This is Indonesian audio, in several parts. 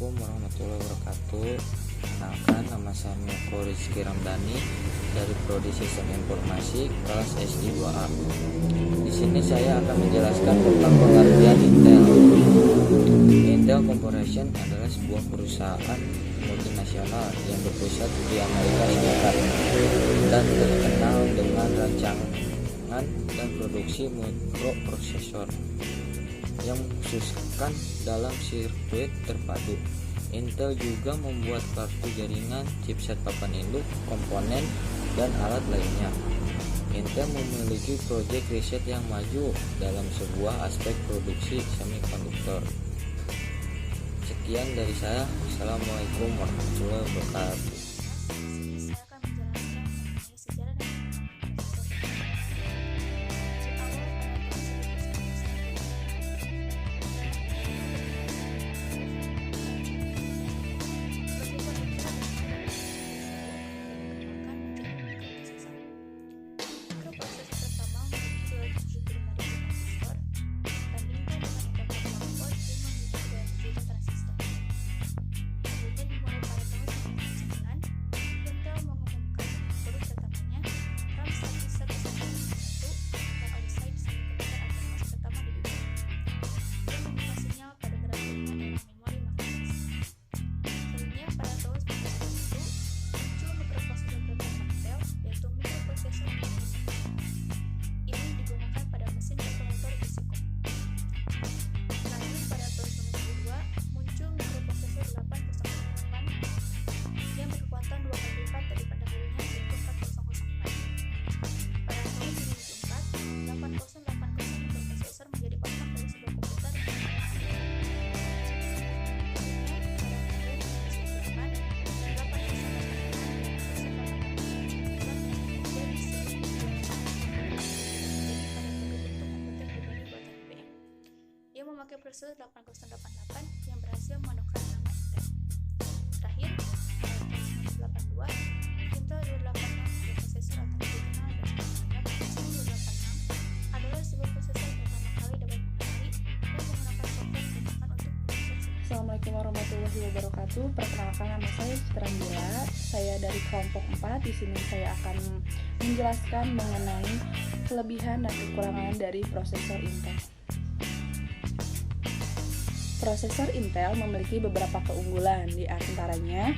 Assalamualaikum warahmatullahi wabarakatuh. Kenalkan, nama saya Miko Rizky Ramdhani dari Prodi Sistem Informasi kelas SD 2A. Di sini saya akan menjelaskan tentang pengertian Intel. Intel Corporation adalah sebuah perusahaan multinasional yang berpusat di Amerika Serikat dan terkenal dengan rancangan dan produksi mikroprosesor yang mengkhususkan dalam sirkuit terpadu. Intel juga membuat kartu jaringan, chipset papan induk, komponen, dan alat lainnya. Intel memiliki proyek riset yang maju dalam sebuah aspek produksi semikonduktor. Sekian dari saya. Assalamualaikum warahmatullahi wabarakatuh. Memakai prosesor 8088 yang berhasil menukar nama Intel. Terakhir, pada tahun 1982, Intel 286 prosesor atau dikenal dengan namanya Intel 286 adalah sebuah prosesor pertama kali dapat mengenali dan menggunakan software digunakan untuk memproses. Assalamualaikum warahmatullahi wabarakatuh. Perkenalkan, nama saya Citra Angela. Saya dari kelompok 4. Di sini saya akan menjelaskan mengenai kelebihan dan kekurangan dari prosesor Intel. Prosesor Intel memiliki beberapa keunggulan, di antaranya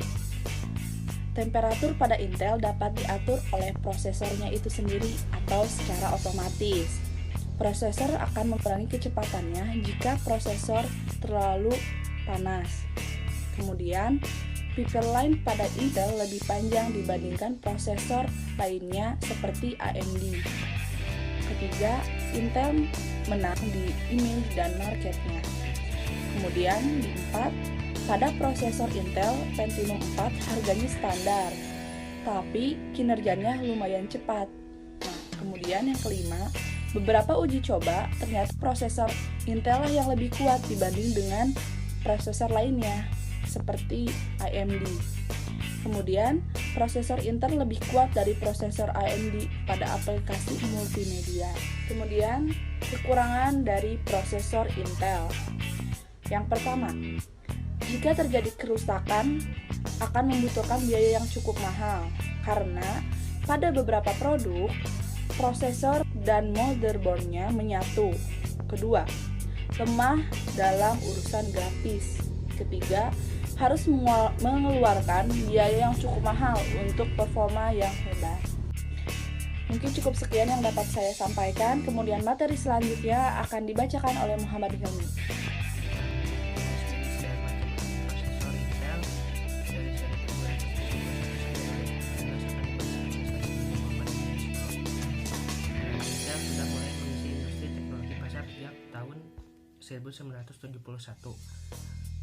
temperatur pada Intel dapat diatur oleh prosesornya itu sendiri atau secara otomatis. Prosesor akan mengurangi kecepatannya jika prosesor terlalu panas. Kemudian, pipeline pada Intel lebih panjang dibandingkan prosesor lainnya seperti AMD. Ketiga, Intel menang di image dan marketnya. Kemudian di 4, pada prosesor Intel Pentium 4 harganya standar, tapi kinerjanya lumayan cepat. Nah, kemudian yang kelima, beberapa uji coba ternyata prosesor Intel lah yang lebih kuat dibanding dengan prosesor lainnya, seperti AMD. Kemudian, prosesor Intel lebih kuat dari prosesor AMD pada aplikasi multimedia. Kemudian, kekurangan dari prosesor Intel. Yang pertama, jika terjadi kerusakan akan membutuhkan biaya yang cukup mahal karena pada beberapa produk prosesor dan motherboardnya menyatu. Kedua, lemah dalam urusan grafis. Ketiga, harus mengeluarkan biaya yang cukup mahal untuk performa yang hebat. Mungkin cukup sekian yang dapat saya sampaikan. Kemudian materi selanjutnya akan dibacakan oleh Muhammad Hilmi. Tahun 1971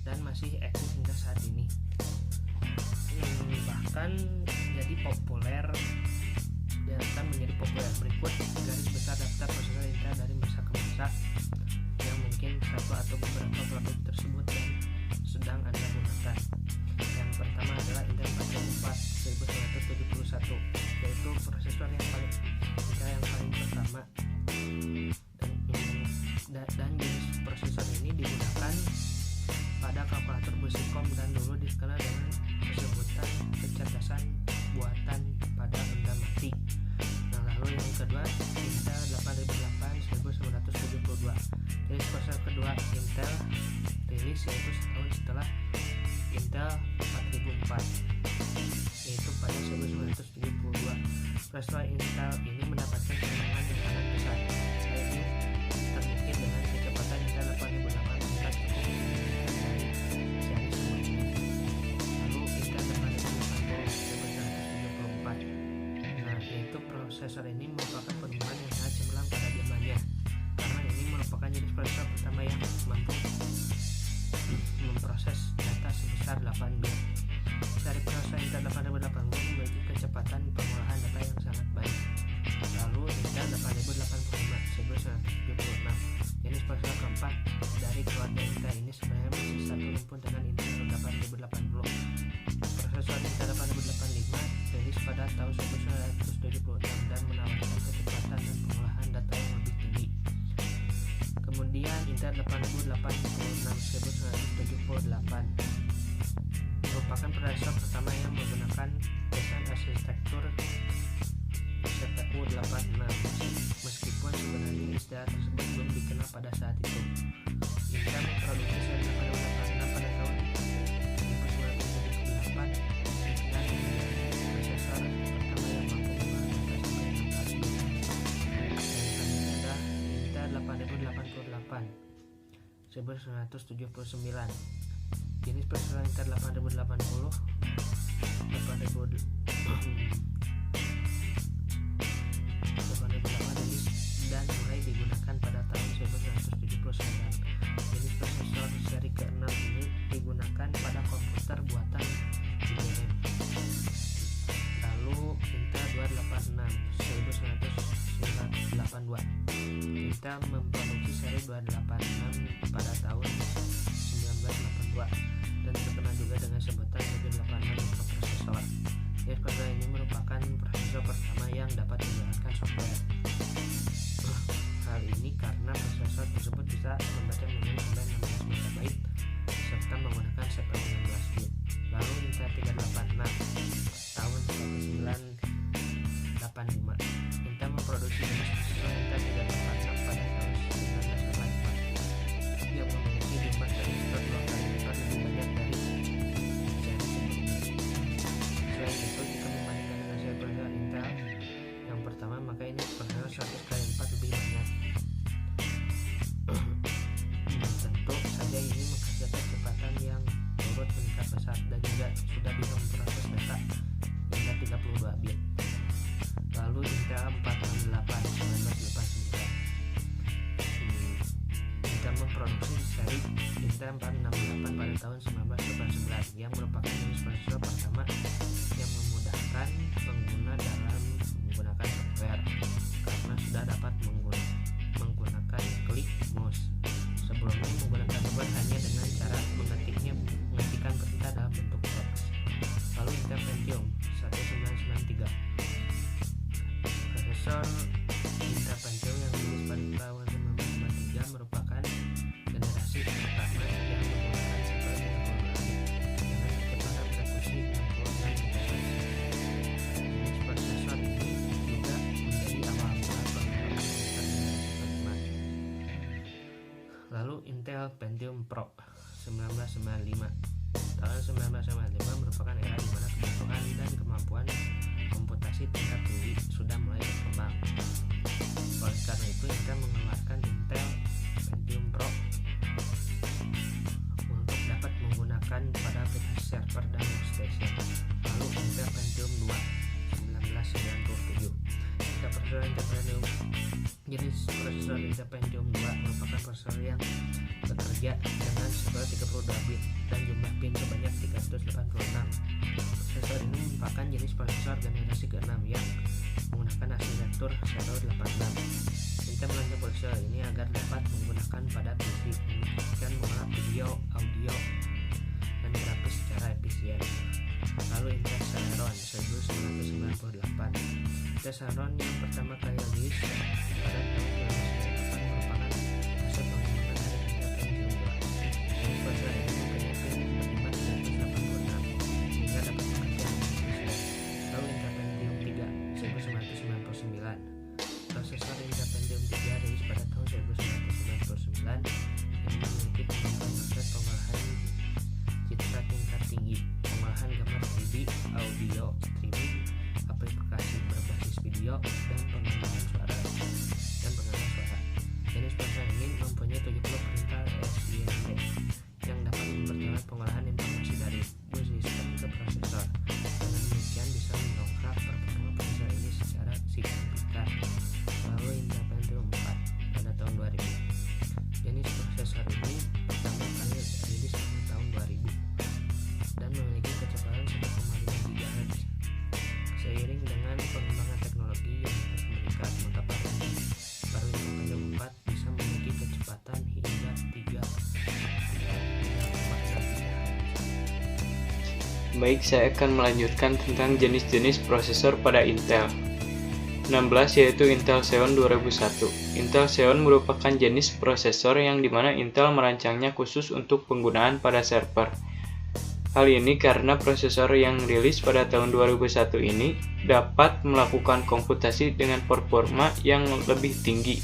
dan masih eksis hingga saat ini. Bahkan jadi populer dan menjadi populer. Berikut garis besar daftar prosesor Intel dari masa ke masa yang mungkin satu atau beberapa produk tersebut yang sedang Anda gunakan. Yang pertama adalah Intel Pentium 4 1971, yaitu prosesor yang paling pertama dan jenis prosesor ini digunakan pada kalkulator Basic.com dikenal dengan sebutan kecerdasan buatan pada benda mati. Nah, lalu yang kedua Intel 8008 1972. Jenis prosesor kedua Intel rilis yaitu setahun setelah Intel 4004 yaitu pada 1972. Prosesor Intel ini mendapatkan kemenangan yang sangat besar. Hal ini terbukti dengan kecepatan Intel 8008 meningkat cukup signifikan dari seri sebelumnya. Lalu Intel 8080 1974. Nah, yaitu prosesor ini merupakan penemuan yang sangat cemerlang pada zamannya, karena ini merupakan jenis prosesor pertama yang mampu memproses data sebesar 8 bit. Dari prosesor Intel 8080 memiliki kecepatan pengolahan data yang sangat baik. Lalu Intel 8085 1976. Jenis prosesor keempat dari keluarga Intel ini sebenarnya masih satu rumpun dengan Intel 8080. Prosesor Intel 8085 rilis pada tahun 1976 dan menawarkan kecepatan dan pengolahan data yang lebih tinggi. Kemudian Intel 8086 1978 merupakan prosesor pertama yang menggunakan desain arsitektur CPU86, meskipun sebenarnya istilah tersebut belum dikenal pada saat itu. Intel memproduksi seri 8086 pada tahun 1978 dan menjadi prosesor pertama yang mampu mengolah data sampai 16 bit. Dan Intel 8088 1979. Jenis prosesor Intel 8080 rilis dan mulai digunakan pada tahun 1979. Jenis prosesor seri ke-6 ini digunakan pada komputer buatan IBM. Lalu Intel 286 1982. Intel memproduksi seri 286 pada tahun 1982 dan terkenal juga dengan sebutan 286 mikroprosesor. Jenis prosesor ini merupakan prosesor pertama yang dapat menjalankan software. Hal ini karena prosesor tersebut bisa membaca memori sampai 16 MB serta menggunakan CPU 16 bit. Lalu Intel 386 tahun 1985. Intel memproduksi jenis prosesor Intel 386 pada tahun 1984 yang memiliki jumlah transistor 2 kali lipat lebih banyak dari seri sebelumnya. Selain itu, jika membandingkan dengan seri prosesor Intel yang pertama, maka ini prosesor 100 kali lipat lebih banyak. Tentu saja ini menghasilkan kecepatan yang turut meningkat pesat dan juga sudah bisa memproses data hingga 32 bit. Lalu Intel 468 1989. Intel memproduksi seri Intel 468 pada tahun 1989 yang merupakan jenis prosesor pertama yang memudahkan pengguna dalam menggunakan software karena sudah dapat menggunakan klik mouse. Sebelumnya menggunakan keyboard hanya dengan cara mengetikkan perintah dalam bentuk teks. Lalu Intel Pentium 1993. Prosesor Intel Pentium yang rilis pada tahun 1993 merupakan generasi pertama yang menggunakan CPU 32 bit dengan kecepatan eksekusi 66 MHz. Jenis prosesor ini juga menjadi awal mula pengembangan komputer dengan cepat. Lalu Intel Pentium Pro 1995. Tahun 1995 merupakan era di mana kebutuhan dan kemampuan komputasi tingkat tinggi sudah mulai berkembang. Oleh karena itu, Intel mengeluarkan Intel Pentium Pro untuk dapat menggunakan pada aplikasi server dan workstation. Lalu Intel Pentium 2 1997. Jenis prosesor Intel Pentium 2 merupakan prosesor yang bekerja dengan CPU 32 bit dan jumlah pin sebanyak 386. Prosesor ini merupakan jenis prosesor generasi ke-6 yang menggunakan arsitektur Shadow 86. Intel merancang prosesor ini agar dapat menggunakan pada PC, memungkinkan mengolah video, audio, dan grafis secara efisien. Lalu Intel Celeron 1998. Intel Celeron yang pertama kali rilis pada tahun 1998 merupakan hasil pengembangan dari Intel Pentium 2. Prosesor ini mempunyai pin 5386 Baik, saya akan melanjutkan tentang jenis-jenis prosesor pada Intel. 16 yaitu Intel Xeon 2001. Intel Xeon merupakan jenis prosesor yang dimana Intel merancangnya khusus untuk penggunaan pada server. Hal ini karena prosesor yang rilis pada tahun 2001 ini dapat melakukan komputasi dengan performa yang lebih tinggi.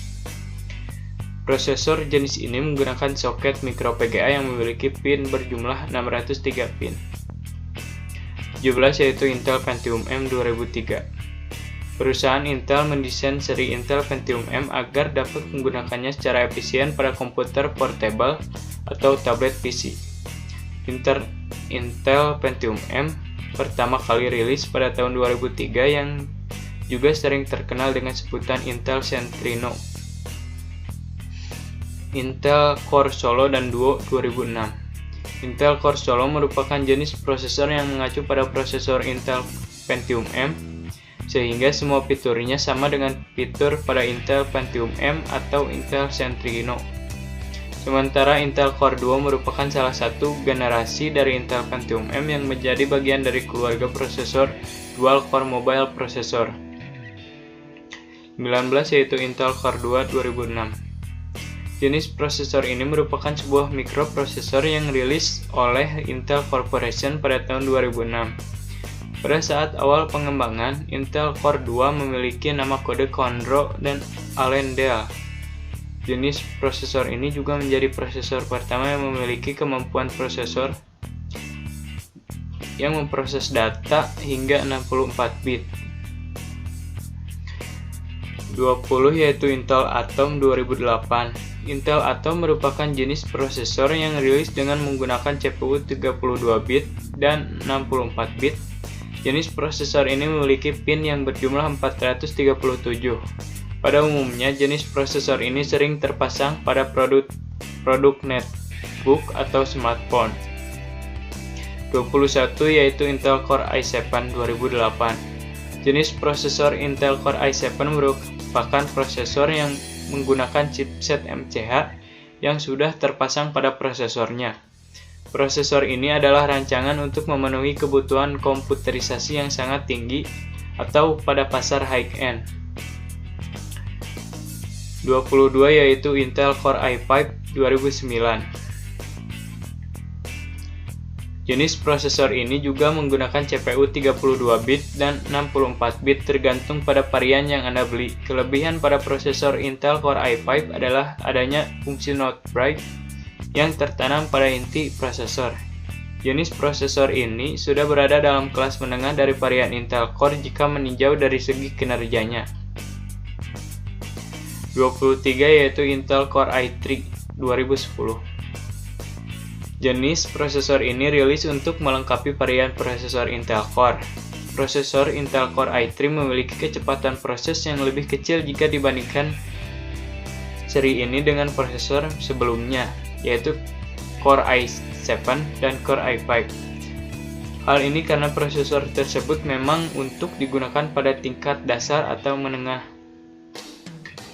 Prosesor jenis ini menggunakan soket micro PGA yang memiliki pin berjumlah 603 pin. 17 yaitu Intel Pentium M 2003. Perusahaan Intel mendesain seri Intel Pentium M agar dapat menggunakannya secara efisien pada komputer portable atau tablet PC. Intel Pentium M pertama kali rilis pada tahun 2003 yang juga sering terkenal dengan sebutan Intel Centrino. Intel Core Solo dan Duo 2006. Intel Core Solo merupakan jenis prosesor yang mengacu pada prosesor Intel Pentium M, sehingga semua fiturnya sama dengan fitur pada Intel Pentium M atau Intel Centrino. Sementara Intel Core Duo merupakan salah satu generasi dari Intel Pentium M yang menjadi bagian dari keluarga prosesor Dual Core Mobile Processor. 19 yaitu Intel Core 2 2006. Jenis prosesor ini merupakan sebuah mikroprosesor yang rilis oleh Intel Corporation pada tahun 2006. Pada saat awal pengembangan, Intel Core 2 memiliki nama kode Conroe dan Allendale. Jenis prosesor ini juga menjadi prosesor pertama yang memiliki kemampuan prosesor yang memproses data hingga 64 bit. 20 yaitu Intel Atom 2008. Intel Atom merupakan jenis prosesor yang rilis dengan menggunakan CPU 32 bit dan 64 bit. Jenis prosesor ini memiliki pin yang berjumlah 437. Pada umumnya, jenis prosesor ini sering terpasang pada produk netbook atau smartphone. 21 yaitu Intel Core i7 2008. Jenis prosesor Intel Core i7 merupakan prosesor yang menggunakan chipset MCH yang sudah terpasang pada prosesornya. Prosesor ini adalah rancangan untuk memenuhi kebutuhan komputerisasi yang sangat tinggi atau pada pasar high-end. 22 yaitu Intel Core i5 2009. Jenis prosesor ini juga menggunakan CPU 32 bit dan 64 bit tergantung pada varian yang Anda beli. Kelebihan pada prosesor Intel Core i5 adalah adanya fungsi not bright yang tertanam pada inti prosesor. Jenis prosesor ini sudah berada dalam kelas menengah dari varian Intel Core jika meninjau dari segi kinerjanya. 23 yaitu Intel Core i3 2010. Jenis prosesor ini rilis untuk melengkapi varian prosesor Intel Core. Prosesor Intel Core i3 memiliki kecepatan proses yang lebih kecil jika dibandingkan seri ini dengan prosesor sebelumnya, yaitu Core i7 dan Core i5. Hal ini karena prosesor tersebut memang untuk digunakan pada tingkat dasar atau menengah.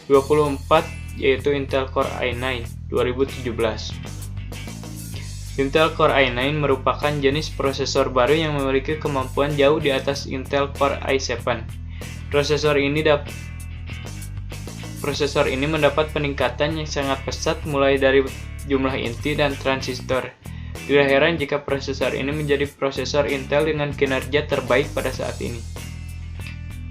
24 yaitu Intel Core i9 2017. Intel Core i9 merupakan jenis prosesor baru yang memiliki kemampuan jauh di atas Intel Core i7. Prosesor ini mendapat peningkatan yang sangat pesat mulai dari jumlah inti dan transistor. Tidak heran jika prosesor ini menjadi prosesor Intel dengan kinerja terbaik pada saat ini.